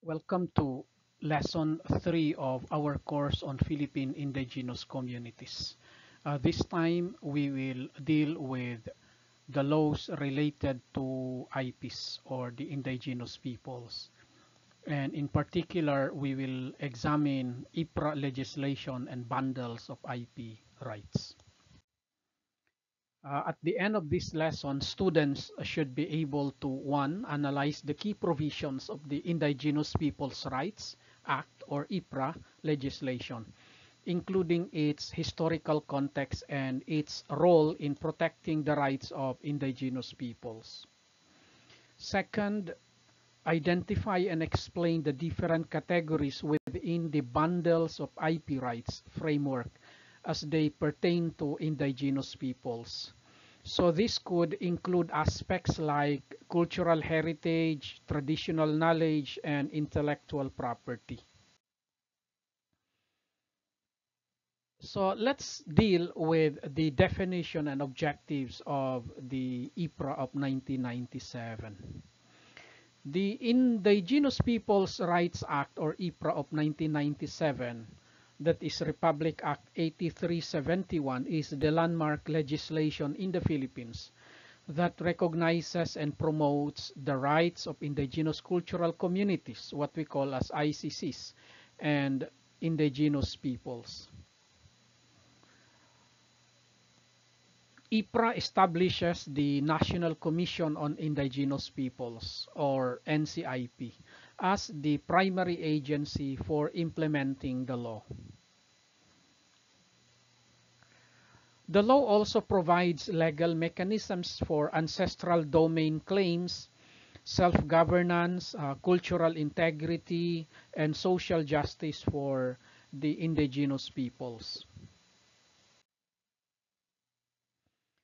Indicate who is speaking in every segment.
Speaker 1: Welcome to Lesson 3 of our course on Philippine indigenous communities. This time we will deal with the laws related to IPs or the indigenous peoples. And in particular, we will examine IPRA legislation and bundles of IP rights. At the end of this lesson, students should be able to, one, analyze the key provisions of the Indigenous Peoples' Rights Act or IPRA legislation, including its historical context and its role in protecting the rights of indigenous peoples. Second, identify and explain the different categories within the bundles of IP rights framework as they pertain to indigenous peoples. So this could include aspects like cultural heritage, traditional knowledge, and intellectual property. So let's deal with the definition and objectives of the IPRA of 1997. The Indigenous Peoples' Rights Act or IPRA of 1997, that is Republic Act 8371, is the landmark legislation in the Philippines that recognizes and promotes the rights of indigenous cultural communities, what we call as ICCs, and indigenous peoples. IPRA establishes the National Commission on Indigenous Peoples, or NCIP, as the primary agency for implementing the law. The law also provides legal mechanisms for ancestral domain claims, self-governance, cultural integrity, and social justice for the indigenous peoples.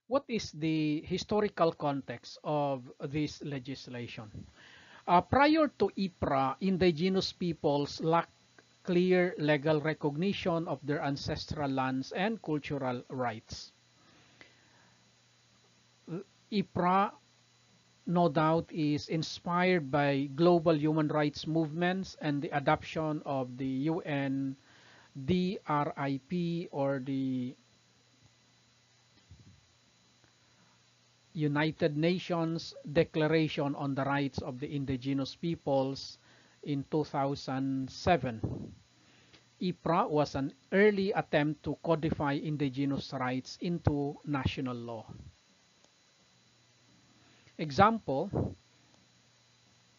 Speaker 1: What is the historical context of this legislation? Prior to IPRA, indigenous peoples lacked clear legal recognition of their ancestral lands and cultural rights. IPRA, no doubt, is inspired by global human rights movements and the adoption of the UN DRIP or the United Nations Declaration on the Rights of the Indigenous Peoples in 2007. IPRA was an early attempt to codify indigenous rights into national law. Example,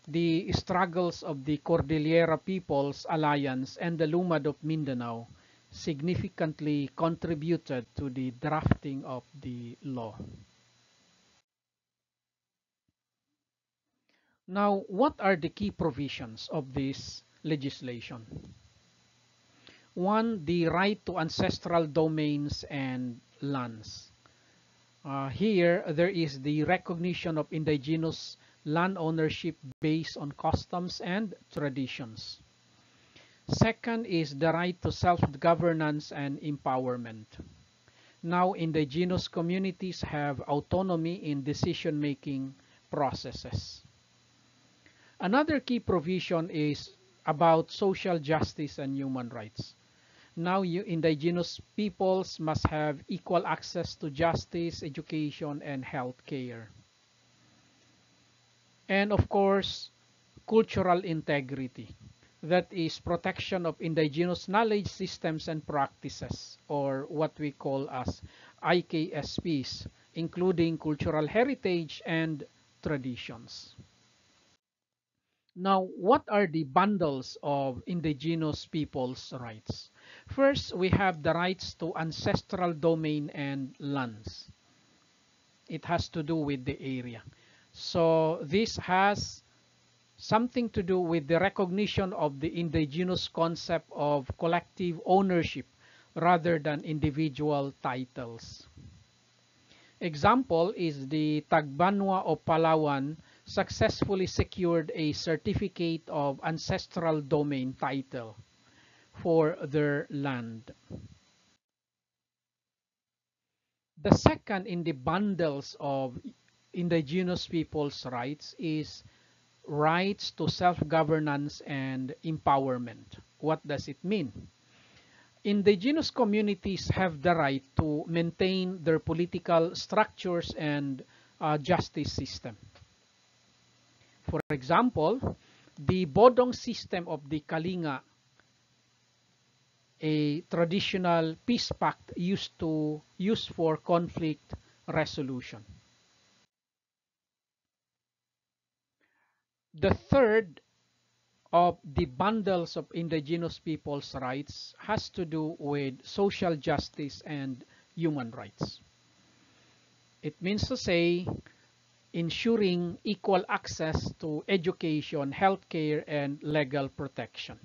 Speaker 1: the struggles of the Cordillera Peoples Alliance and the Lumad of Mindanao significantly contributed to the drafting of the law. Now, what are the key provisions of this legislation? One, the right to ancestral domains and lands. Here, there is the recognition of indigenous land ownership based on customs and traditions. Second is the right to self-governance and empowerment. Now, indigenous communities have autonomy in decision-making processes. Another key provision is about social justice and human rights. Now, indigenous peoples must have equal access to justice, education, and health care. And of course, cultural integrity. That is protection of indigenous knowledge systems and practices, or what we call as IKSPs, including cultural heritage and traditions. Now, what are the bundles of indigenous people's rights? First, we have the rights to ancestral domain and lands. It has to do with the area. So this has something to do with the recognition of the indigenous concept of collective ownership rather than individual titles. Example is the Tagbanwa of Palawan successfully secured a certificate of ancestral domain title for their land. The second in the bundles of indigenous people's rights is rights to self-governance and empowerment. What does it mean? Indigenous communities have the right to maintain their political structures and justice system. For example, the Bodong system of the Kalinga, a traditional peace pact used for conflict resolution. The third of the bundles of indigenous people's rights has to do with social justice and human rights. It means to say ensuring equal access to education, healthcare, and legal protection.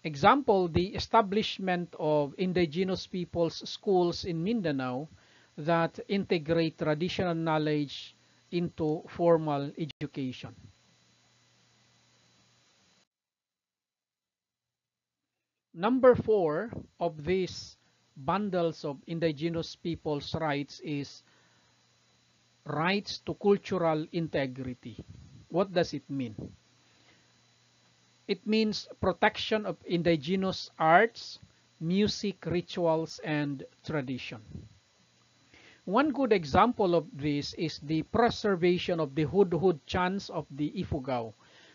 Speaker 1: Example, the establishment of indigenous people's schools in Mindanao that integrate traditional knowledge into formal education. Number 4 of these bundles of indigenous people's rights is rights to cultural integrity. What does it mean? It means protection of indigenous arts, music, rituals, and tradition. One good example of this is the preservation of the Hudhud chants of the Ifugao,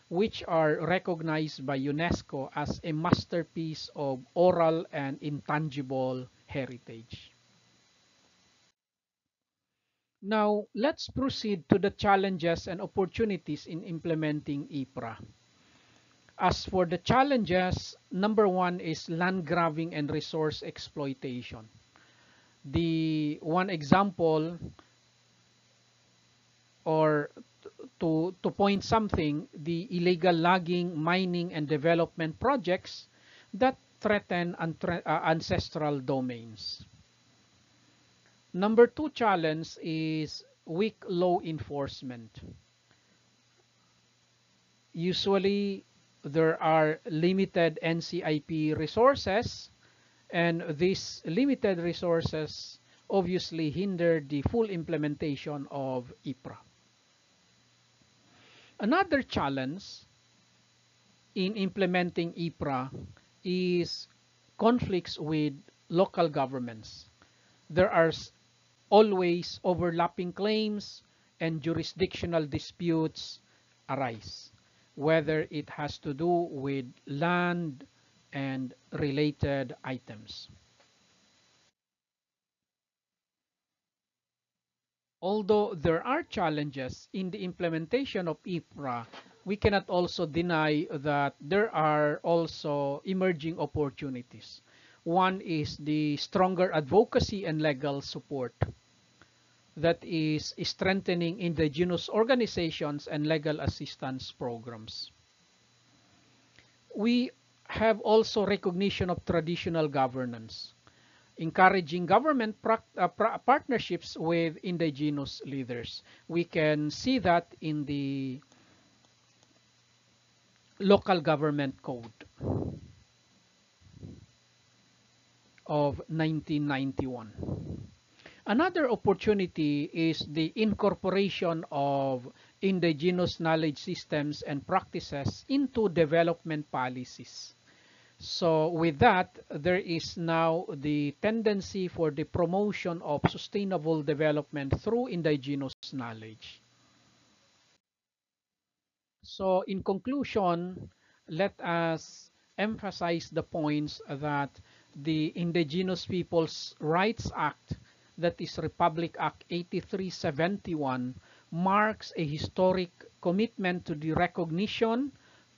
Speaker 1: which are recognized by UNESCO as a masterpiece of oral and intangible heritage. Now, let's proceed to the challenges and opportunities in implementing IPRA. As for the challenges, number 1 is land grabbing and resource exploitation. The one example, or to point something, the illegal logging, mining, and development projects that threaten ancestral domains. Number 2 challenge is weak law enforcement. Usually, there are limited NCIP resources, and these limited resources obviously hinder the full implementation of IPRA. Another challenge in implementing IPRA is conflicts with local governments. There are always overlapping claims and jurisdictional disputes arise, whether it has to do with land and related items. Although there are challenges in the implementation of IPRA, we cannot also deny that there are also emerging opportunities. One is the stronger advocacy and legal support that is strengthening indigenous organizations and legal assistance programs. We have also recognition of traditional governance, encouraging government partnerships with indigenous leaders. We can see that in the local government code of 1991. Another opportunity is the incorporation of indigenous knowledge systems and practices into development policies. So with that, there is now the tendency for the promotion of sustainable development through indigenous knowledge. So in conclusion, let us emphasize the points that the Indigenous Peoples' Rights Act, that is Republic Act 8371, marks a historic commitment to the recognition,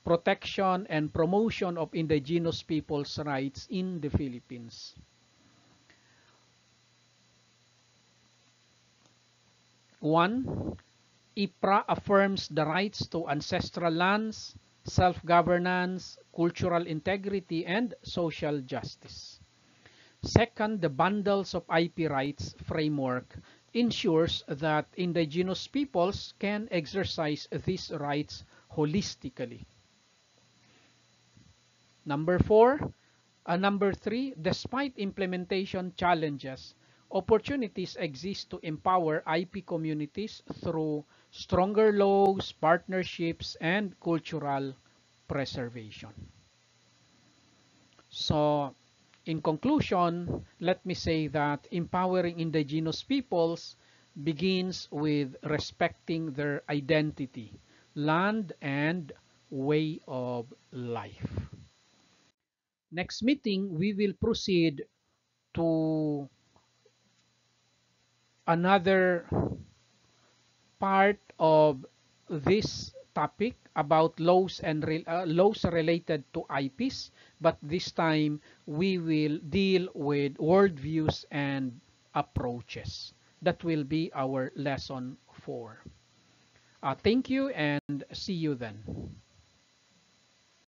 Speaker 1: protection, and promotion of indigenous people's rights in the Philippines. One, IPRA affirms the rights to ancestral lands, self-governance, cultural integrity, and social justice. Second, the bundles of IP rights framework ensures that indigenous peoples can exercise these rights holistically. Number 3, despite implementation challenges, opportunities exist to empower IP communities through stronger laws, partnerships, and cultural preservation. So, in conclusion, let me say that empowering indigenous peoples begins with respecting their identity, land, and way of life. Next meeting, we will proceed to another part of this topic about laws and laws related to IPs, but this time we will deal with worldviews and approaches. That will be our lesson 4. Thank you and see you then.